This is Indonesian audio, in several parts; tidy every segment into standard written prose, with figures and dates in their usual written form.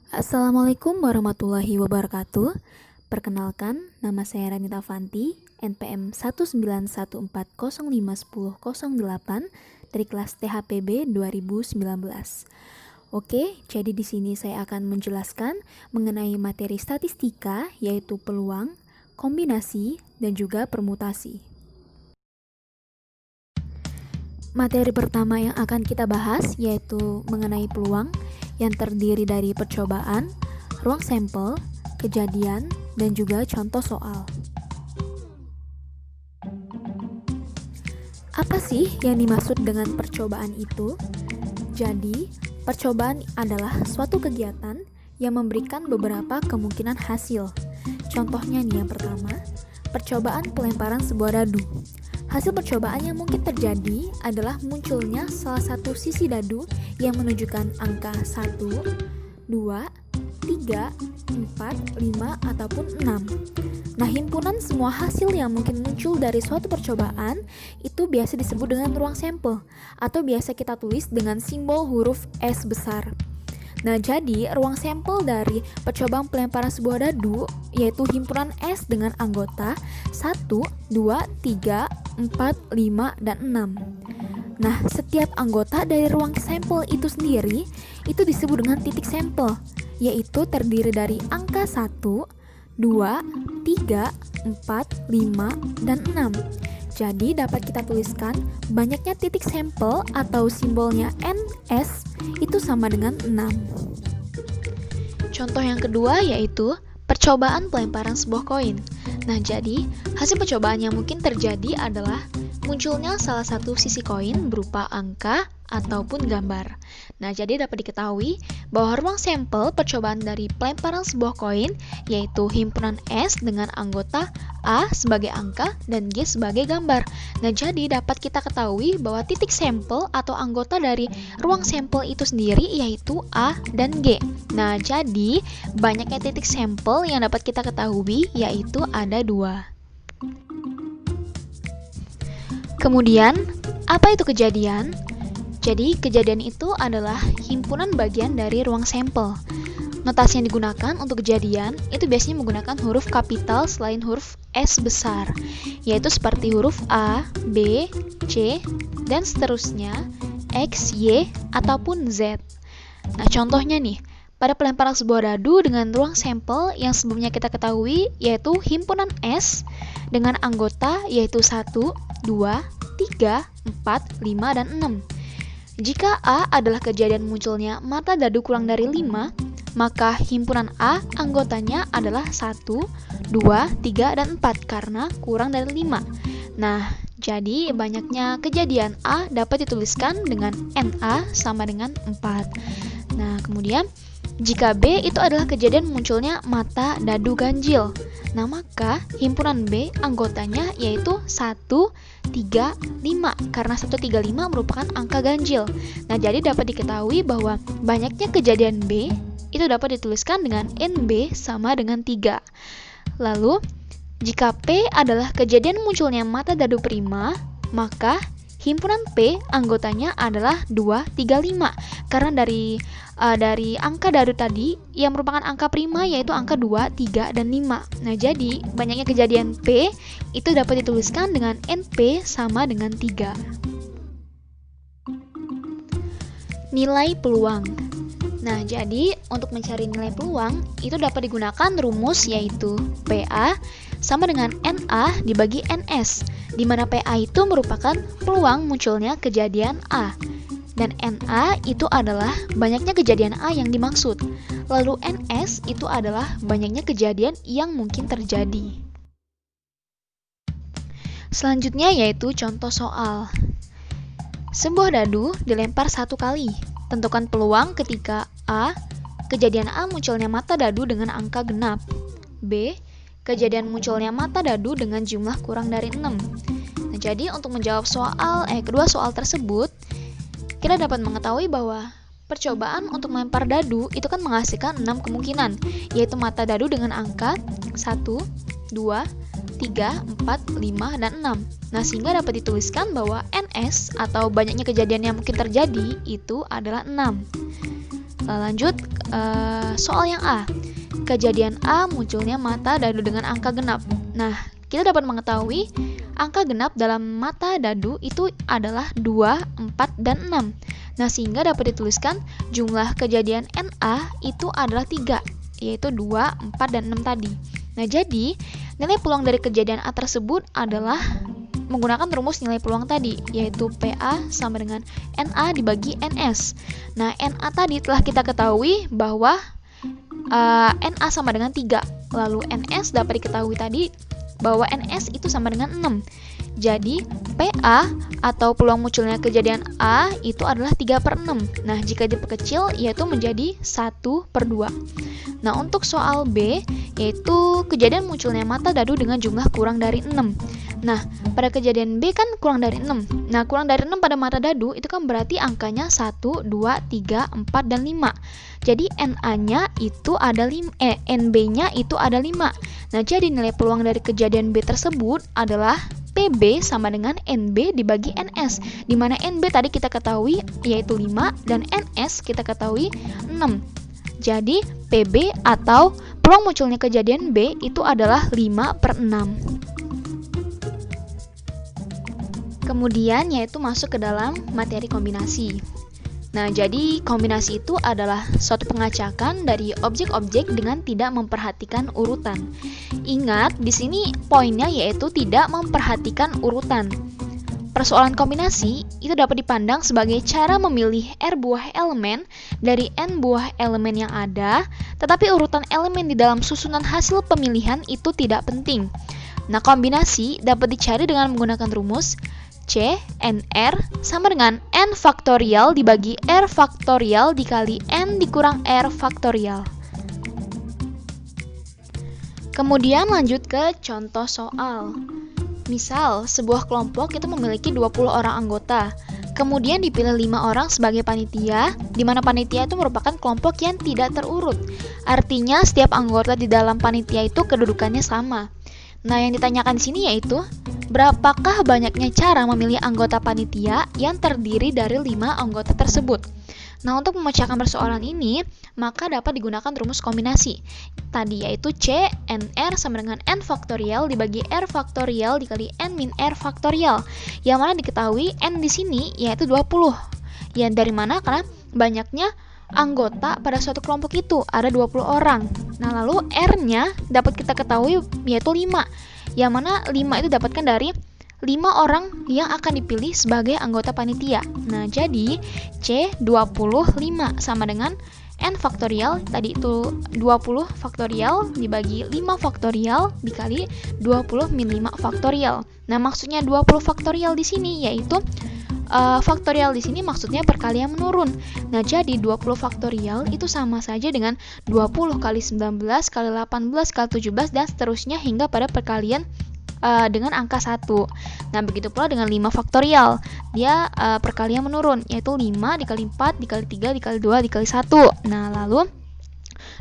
Assalamualaikum warahmatullahi wabarakatuh. Perkenalkan, nama saya Ranita Fanti, NPM 19140501008 dari kelas THPB 2019. Oke, jadi di sini saya akan menjelaskan mengenai materi statistika, yaitu peluang, kombinasi, dan juga permutasi. Materi pertama yang akan kita bahas yaitu mengenai peluang yang terdiri dari percobaan, ruang sampel, kejadian, dan juga contoh soal. Apa sih yang dimaksud dengan percobaan itu? Jadi, percobaan adalah suatu kegiatan yang memberikan beberapa kemungkinan hasil. Contohnya nih, yang pertama, percobaan pelemparan sebuah dadu. Hasil percobaan yang mungkin terjadi adalah munculnya salah satu sisi dadu yang menunjukkan angka 1, 2, 3, 4, 5, ataupun 6. Nah, himpunan semua hasil yang mungkin muncul dari suatu percobaan itu biasa disebut dengan ruang sampel, atau biasa kita tulis dengan simbol huruf S besar. Nah, jadi ruang sampel dari percobaan pelemparan sebuah dadu yaitu himpunan S dengan anggota 1, 2, 3, 4, 5, dan 6. Nah, setiap anggota dari ruang sampel itu sendiri itu disebut dengan titik sampel, yaitu terdiri dari angka 1, 2, 3, 4, 5, dan 6. Jadi dapat kita tuliskan banyaknya titik sampel atau simbolnya NS itu sama dengan 6. Contoh yang kedua yaitu percobaan pelemparan sebuah koin. Nah, jadi hasil percobaan yang mungkin terjadi adalah munculnya salah satu sisi koin berupa angka ataupun gambar. Nah, jadi dapat diketahui bahwa ruang sampel percobaan dari pelemparan sebuah koin yaitu himpunan S dengan anggota A sebagai angka dan G sebagai gambar. Nah, jadi dapat kita ketahui bahwa titik sampel atau anggota dari ruang sampel itu sendiri yaitu A dan G. Nah, jadi banyaknya titik sampel yang dapat kita ketahui yaitu ada 2. Kemudian, apa itu kejadian? Jadi, kejadian itu adalah himpunan bagian dari ruang sampel. Notasi yang digunakan untuk kejadian itu biasanya menggunakan huruf kapital selain huruf S besar, yaitu seperti huruf A, B, C, dan seterusnya, X, Y, ataupun Z. Nah, contohnya nih, pada pelemparan sebuah dadu dengan ruang sampel yang sebelumnya kita ketahui yaitu himpunan S dengan anggota yaitu 1, 2, 3, 4, 5, dan 6. Jika A adalah kejadian munculnya mata dadu kurang dari 5, maka himpunan A anggotanya adalah 1, 2, 3, dan 4 karena kurang dari 5. Nah, jadi banyaknya kejadian A dapat dituliskan dengan NA sama dengan 4. Nah, kemudian jika B itu adalah kejadian munculnya mata dadu ganjil, nah maka himpunan B anggotanya yaitu 1, 3, 5 karena 1, 3, 5 merupakan angka ganjil. Nah, jadi dapat diketahui bahwa banyaknya kejadian B itu dapat dituliskan dengan NB sama dengan 3. Lalu, jika P adalah kejadian munculnya mata dadu prima, maka himpunan P anggotanya adalah 2, 3, 5 karena dari angka dadu tadi yang merupakan angka prima yaitu angka 2, 3, dan 5. Nah, jadi banyaknya kejadian P itu dapat dituliskan dengan NP sama dengan 3. Nilai peluang. Nah, jadi untuk mencari nilai peluang itu dapat digunakan rumus yaitu PA sama dengan NA dibagi NS, di mana PA itu merupakan peluang munculnya kejadian A dan NA itu adalah banyaknya kejadian A yang dimaksud. Lalu NS itu adalah banyaknya kejadian yang mungkin terjadi. Selanjutnya yaitu contoh soal. Sebuah dadu dilempar 1 kali. Tentukan peluang ketika A, kejadian A munculnya mata dadu dengan angka genap. B, kejadian munculnya mata dadu dengan jumlah kurang dari 6. Nah, jadi untuk menjawab kedua soal tersebut, kita dapat mengetahui bahwa percobaan untuk melempar dadu itu kan menghasilkan 6 kemungkinan, yaitu mata dadu dengan angka 1, 2, 3, 4, 5, dan 6. Nah, sehingga dapat dituliskan bahwa NS atau banyaknya kejadian yang mungkin terjadi itu adalah 6. Lanjut, soal yang A. Kejadian A munculnya mata dadu dengan angka genap. Nah, kita dapat mengetahui angka genap dalam mata dadu itu adalah 2, 4, dan 6. Nah, sehingga dapat dituliskan jumlah kejadian NA itu adalah 3, yaitu 2, 4, dan 6 tadi. Nah, jadi nilai peluang dari kejadian A tersebut adalah menggunakan rumus nilai peluang tadi, yaitu PA sama dengan NA dibagi NS. Nah, NA tadi telah kita ketahui bahwa NA sama dengan 3, lalu NS dapat diketahui tadi bahwa NS itu sama dengan 6. Jadi, PA atau peluang munculnya kejadian A itu adalah 3/6. Nah, jika diperkecil yaitu menjadi 1/2. Nah, untuk soal B, yaitu kejadian munculnya mata dadu dengan jumlah kurang dari 6. Nah, pada kejadian B kan kurang dari 6. Nah, kurang dari 6 pada mata dadu itu kan berarti angkanya 1, 2, 3, 4, dan 5. Jadi NA-nya itu ada NB-nya itu ada 5. Nah, jadi nilai peluang dari kejadian B tersebut adalah PB sama dengan NB dibagi NS, di mana NB tadi kita ketahui yaitu 5 dan NS kita ketahui 6. Jadi PB atau peluang munculnya kejadian B itu adalah 5/6. Kemudian yaitu masuk ke dalam materi kombinasi. Nah, jadi kombinasi itu adalah suatu pengacakan dari objek-objek dengan tidak memperhatikan urutan. Ingat, di sini poinnya yaitu tidak memperhatikan urutan. Persoalan kombinasi itu dapat dipandang sebagai cara memilih R buah elemen dari N buah elemen yang ada, tetapi urutan elemen di dalam susunan hasil pemilihan itu tidak penting. Nah, kombinasi dapat dicari dengan menggunakan rumus C, NR sama dengan N faktorial dibagi R faktorial dikali N dikurang R faktorial. Kemudian lanjut ke contoh soal. Misal, sebuah kelompok itu memiliki 20 orang anggota. Kemudian dipilih 5 orang sebagai panitia, di mana panitia itu merupakan kelompok yang tidak terurut. Artinya, setiap anggota di dalam panitia itu kedudukannya sama. Nah, yang ditanyakan di sini yaitu berapakah banyaknya cara memilih anggota panitia yang terdiri dari 5 anggota tersebut. Nah, untuk memecahkan persoalan ini, maka dapat digunakan rumus kombinasi. Tadi yaitu C, NR sama dengan N faktorial dibagi R faktorial dikali N min R faktorial. Yang mana diketahui N di sini yaitu 20. Yang dari mana? Karena banyaknya anggota pada suatu kelompok itu ada 20 orang. Nah, lalu R-nya dapat kita ketahui yaitu 5. Yang mana 5 itu dapatkan dari 5 orang yang akan dipilih sebagai anggota panitia. Nah, jadi C 25 sama dengan N faktorial, tadi itu 20 faktorial dibagi 5 faktorial dikali 20 min 5 faktorial. Nah, maksudnya 20 faktorial di sini yaitu faktorial di sini maksudnya perkalian menurun. Nah, jadi 20 faktorial itu sama saja dengan 20 kali 19 kali 18 kali 17 dan seterusnya hingga pada perkalian dengan angka 1. Nah, begitu pula dengan 5 faktorial. Dia perkalian menurun, yaitu 5 dikali 4 dikali 3 dikali 2 dikali 1. Nah, lalu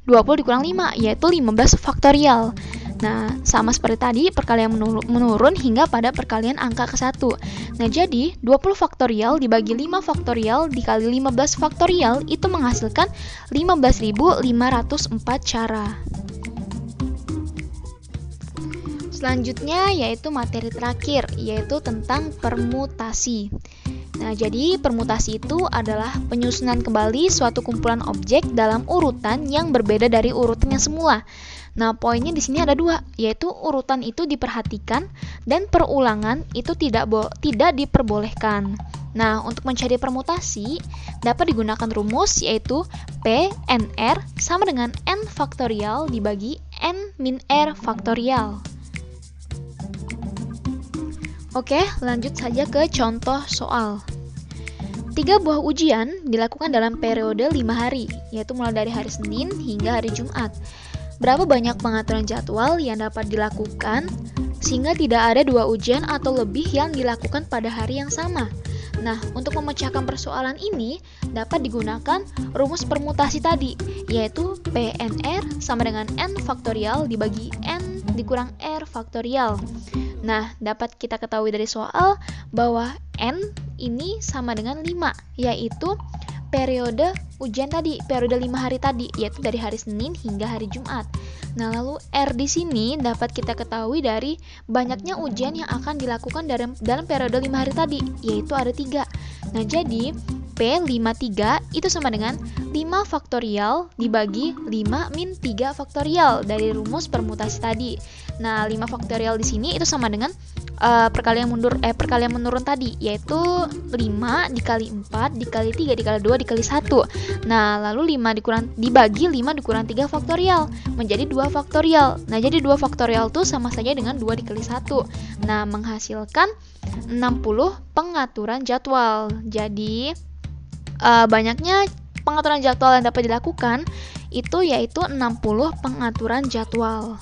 20 dikurang 5, yaitu 15 faktorial. Nah, sama seperti tadi, perkalian menurun hingga pada perkalian angka ke-1. Nah, jadi 20 faktorial dibagi 5 faktorial dikali 15 faktorial itu menghasilkan 15.504 cara. Selanjutnya yaitu materi terakhir, yaitu tentang permutasi. Nah, jadi permutasi itu adalah penyusunan kembali suatu kumpulan objek dalam urutan yang berbeda dari urutan yang semula. Nah, poinnya di sini ada 2, yaitu urutan itu diperhatikan dan perulangan itu tidak diperbolehkan. Nah, untuk mencari permutasi dapat digunakan rumus yaitu P NR sama dengan N faktorial dibagi N min R faktorial. Oke, lanjut saja ke contoh soal. 3 buah ujian dilakukan dalam periode 5 hari, yaitu mulai dari hari Senin hingga hari Jumat. Berapa banyak pengaturan jadwal yang dapat dilakukan sehingga tidak ada 2 ujian atau lebih yang dilakukan pada hari yang sama? Nah, untuk memecahkan persoalan ini dapat digunakan rumus permutasi tadi, yaitu PNR sama dengan N faktorial dibagi N dikurang R faktorial. Nah, dapat kita ketahui dari soal bahwa N ini sama dengan 5, yaitu periode ujian tadi, periode 5 hari tadi, yaitu dari hari Senin hingga hari Jumat. Nah, lalu R di sini dapat kita ketahui dari banyaknya ujian yang akan dilakukan dalam periode 5 hari tadi, yaitu ada 3. Nah, jadi P53 itu sama dengan 5 faktorial dibagi 5 min 3 faktorial dari rumus permutasi tadi. Nah, 5 faktorial di sini itu sama dengan perkalian menurun tadi, yaitu 5 dikali 4 dikali 3 dikali 2 dikali 1. Nah, lalu 5 dibagi 5 dikurang 3 faktorial menjadi 2 faktorial. Nah, jadi 2 faktorial itu sama saja dengan 2 dikali 1. Nah, menghasilkan 60 pengaturan jadwal. Jadi banyaknya pengaturan jadwal yang dapat dilakukan itu yaitu 60 pengaturan jadwal.